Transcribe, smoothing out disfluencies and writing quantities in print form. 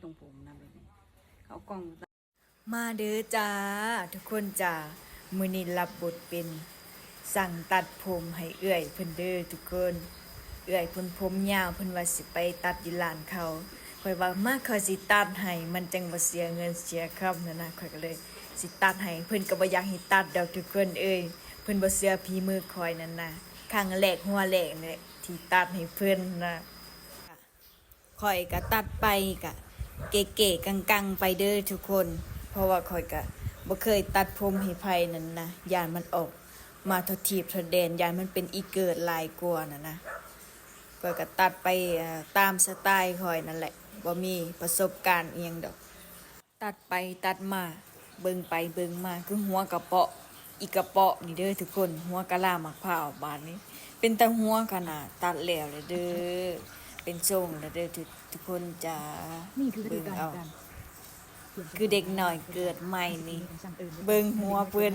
ตรงผมนะแบบนี้เขากล้องมาเด้อจ้าทุกคนจ้ามื้อนี้รับบทเป็นสั่งตัดผมให้เอื้อยเพิ่นเด้อทุกคนเอื้อยเพิ่นผมยาวเพิ่นว่าสิไปตัดอยู่ร้านเขาข่อยว่ามาเขาสิตัดให้มันจังบ่เสียเงินเสียคำนั่นนะข่อยก็เลยสิตัดให้เพิ่นก็บ่อยากให้ตัดดอกทุกคนเอ้ยเพิ่นบ่เชื่อฝีมือข่อยนั่นนะครั้งแรกหัวแรกนี่ที่ตัดให้เพิ่นนะข่อยก็ตัดไปก็เก๋ๆกังๆไปเด้อทุกคนเพราะว่าข่อยก็บ่เคยตัดผมให้ไผนั่นนะย่านมันออกมาทดทีบทดแดนย่านมันเป็นอีเกิดหลายกว่านั่นนะข่อยก็ตัดไปตามสไตล์ข่อยนั่นแหละบ่มีประสบการณ์อีหยังดอกตัดไปตัดมาเบิ่งไปเบิ่งมาคือหัวกระเปาะอีกระเปาะนี่เด้อทุกคนหัวกะลามะพร้าวบาดนี้เป็นตาหัวขนาดตัดแล้วเลยเด้อเป็นทรงแล้วเด้อทุกคนจ้า นี่คือ เบิ่ง การ เอา การ คือเด็กหน่อยเกิดใหม่นี่เบิ่งหัวเพิ่น